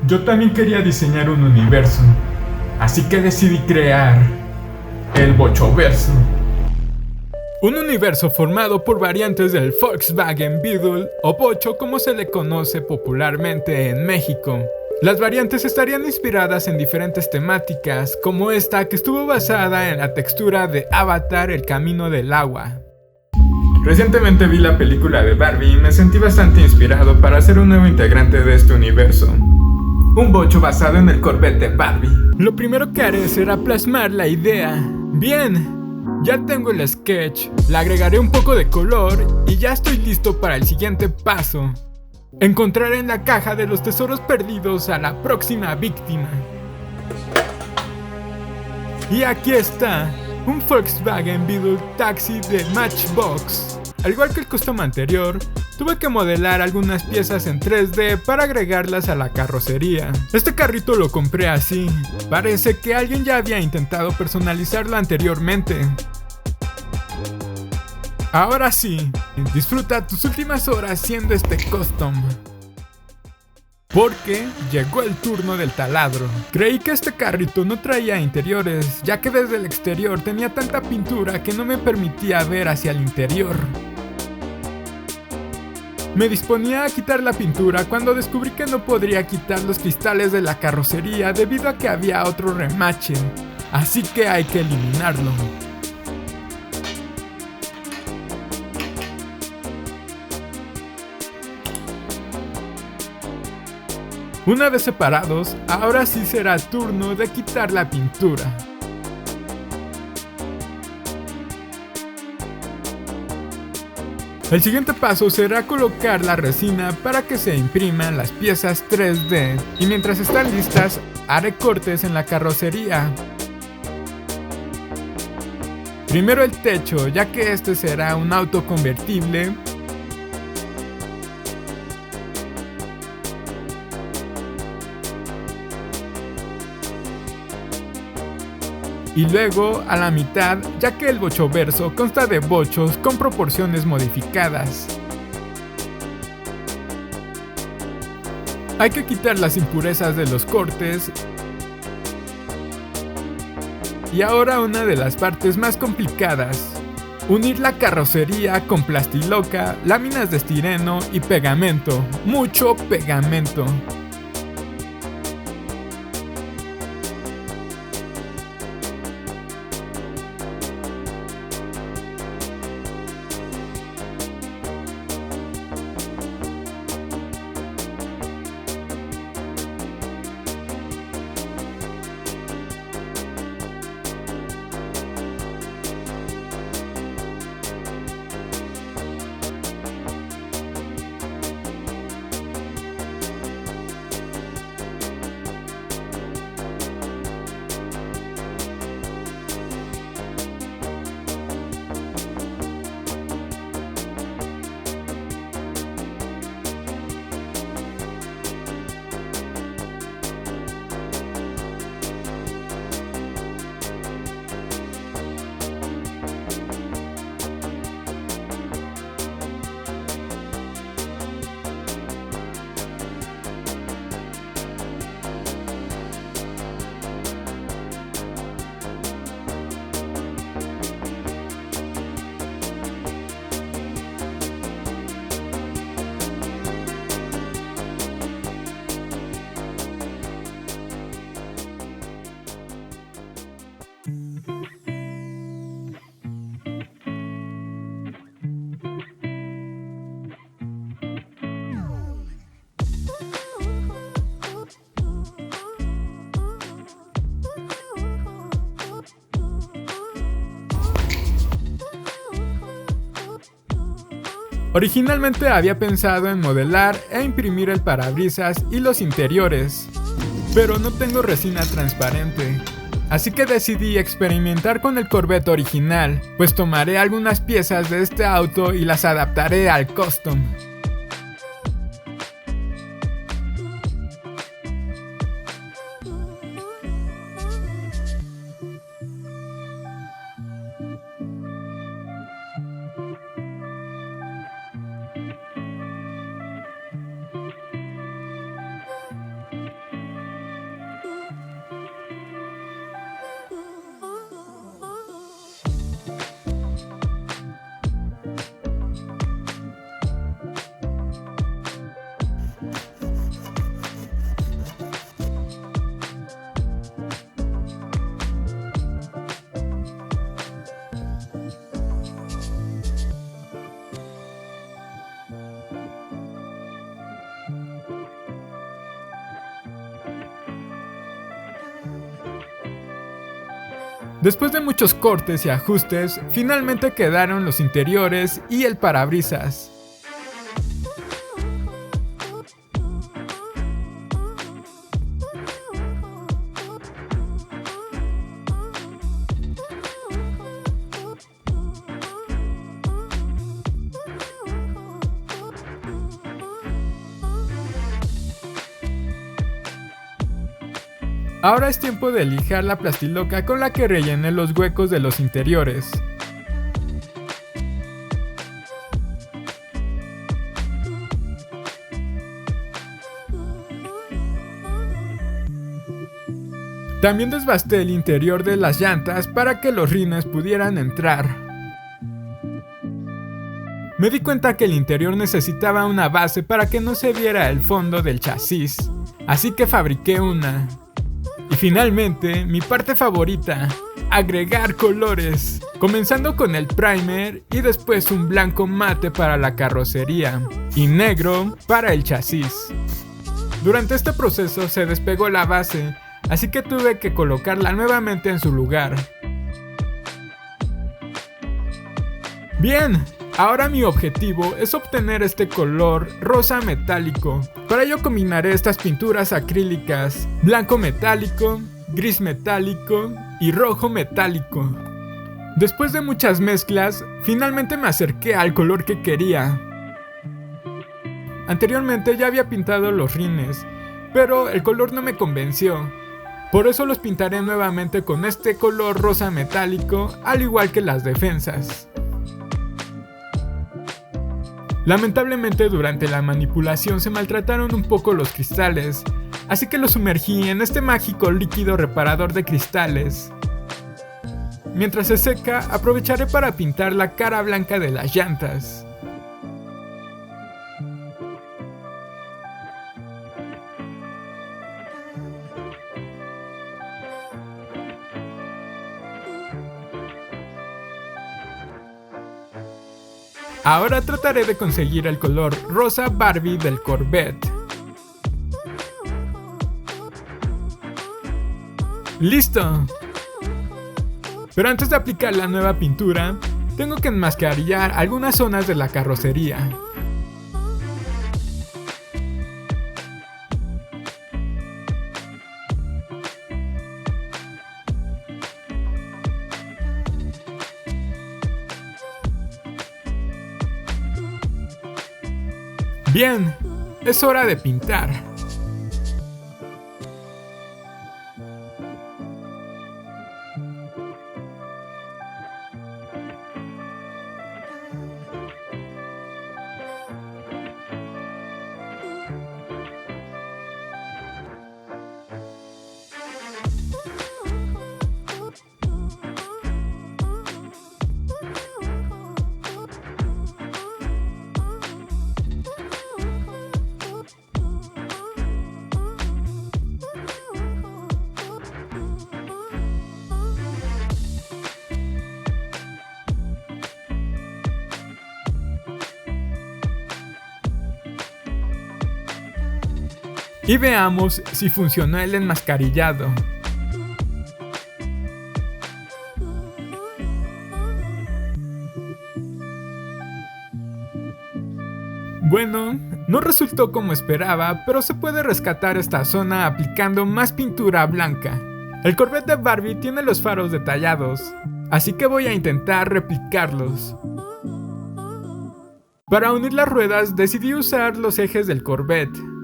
Yo también quería diseñar un universo, así que decidí crear el Bochoverso. Un universo formado por variantes del Volkswagen Beetle o Bocho como se le conoce popularmente en México. Las variantes estarían inspiradas en diferentes temáticas, como esta que estuvo basada en la textura de Avatar: El Camino del Agua. Recientemente vi la película de Barbie y me sentí bastante inspirado para ser un nuevo integrante de este universo. Un bocho basado en el Corvette de Barbie. Lo primero que haré será plasmar la idea. Bien, ya tengo el sketch, le agregaré un poco de color y ya estoy listo para el siguiente paso. Encontrar en la caja de los tesoros perdidos a la próxima víctima. Y aquí está, un Volkswagen Beetle Taxi de Matchbox. Al igual que el custom anterior, tuve que modelar algunas piezas en 3D para agregarlas a la carrocería. Este carrito lo compré así, parece que alguien ya había intentado personalizarlo anteriormente. Ahora sí, disfruta tus últimas horas haciendo este custom. Porque llegó el turno del taladro. Creí que este carrito no traía interiores, ya que desde el exterior tenía tanta pintura que no me permitía ver hacia el interior. Me disponía a quitar la pintura cuando descubrí que no podría quitar los cristales de la carrocería debido a que había otro remache, así que hay que eliminarlo. Una vez separados, ahora sí será turno de quitar la pintura. El siguiente paso será colocar la resina para que se impriman las piezas 3D y mientras están listas, haré cortes en la carrocería. Primero el techo, ya que este será un auto convertible. Y luego a la mitad, ya que el Bochoverso consta de bochos con proporciones modificadas. Hay que quitar las impurezas de los cortes. Y ahora una de las partes más complicadas: unir la carrocería con plastiloca, láminas de estireno y pegamento. Mucho pegamento. Originalmente había pensado en modelar e imprimir el parabrisas y los interiores, pero no tengo resina transparente, así que decidí experimentar con el Corvette original, pues tomaré algunas piezas de este auto y las adaptaré al custom. Después de muchos cortes y ajustes, finalmente quedaron los interiores y el parabrisas. Ahora es tiempo de lijar la plastiloca con la que rellené los huecos de los interiores. También desbasté el interior de las llantas para que los rines pudieran entrar. Me di cuenta que el interior necesitaba una base para que no se viera el fondo del chasis, así que fabriqué una. Y finalmente, mi parte favorita, agregar colores, comenzando con el primer y después un blanco mate para la carrocería y negro para el chasis. Durante este proceso se despegó la base, así que tuve que colocarla nuevamente en su lugar. Bien, ahora mi objetivo es obtener este color rosa metálico. Para ello combinaré estas pinturas acrílicas, blanco metálico, gris metálico y rojo metálico. Después de muchas mezclas, finalmente me acerqué al color que quería. Anteriormente ya había pintado los rines, pero el color no me convenció. Por eso los pintaré nuevamente con este color rosa metálico, al igual que las defensas. Lamentablemente durante la manipulación se maltrataron un poco los cristales, así que los sumergí en este mágico líquido reparador de cristales. Mientras se seca, aprovecharé para pintar la cara blanca de las llantas. Ahora trataré de conseguir el color rosa Barbie del Corvette. ¡Listo! Pero antes de aplicar la nueva pintura, tengo que enmascarillar algunas zonas de la carrocería. Bien, es hora de pintar. Y veamos si funcionó el enmascarillado. Bueno, no resultó como esperaba, pero se puede rescatar esta zona aplicando más pintura blanca. El Corvette de Barbie tiene los faros detallados, así que voy a intentar replicarlos. Para unir las ruedas decidí usar los ejes del Corvette.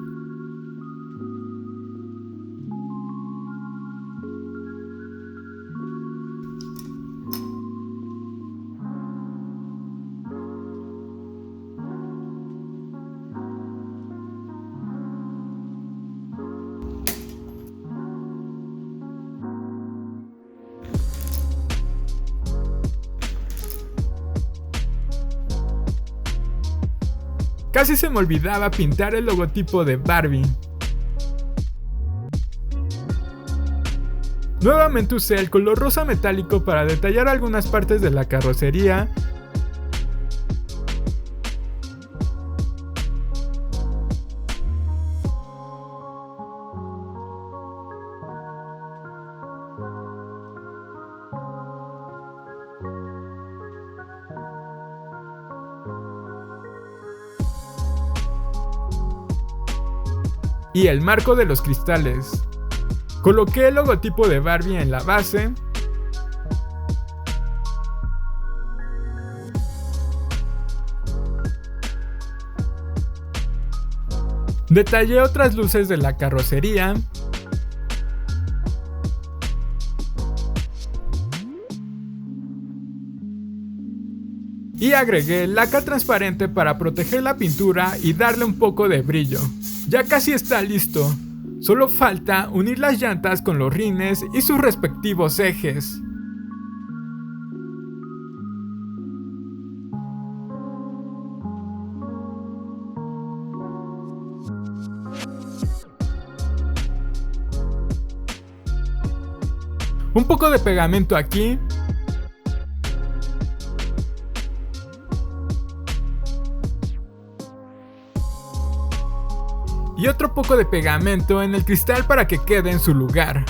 Casi se me olvidaba pintar el logotipo de Barbie. Nuevamente usé el color rosa metálico para detallar algunas partes de la carrocería. y el marco de los cristales. Coloqué el logotipo de Barbie en la base. Detallé otras luces de la carrocería. Y agregué laca transparente para proteger la pintura y darle un poco de brillo. Ya casi está listo. Solo falta unir las llantas con los rines y sus respectivos ejes. Un poco de pegamento aquí. Y otro poco de pegamento en el cristal para que quede en su lugar.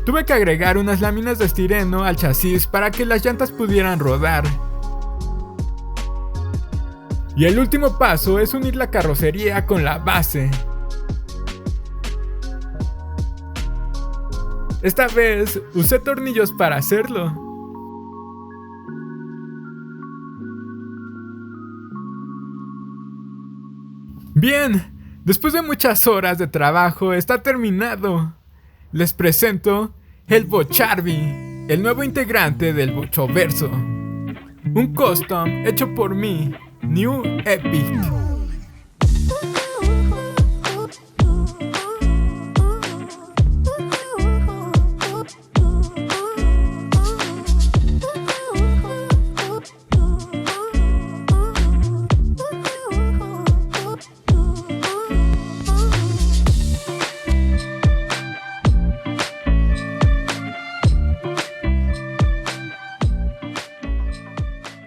Tuve que agregar unas láminas de estireno al chasis para que las llantas pudieran rodar. Y el último paso es unir la carrocería con la base. Esta vez usé tornillos para hacerlo. Bien, después de muchas horas de trabajo está terminado. Les presento el Bocharby, el nuevo integrante del Bochoverso. Un custom hecho por mí, New Epic.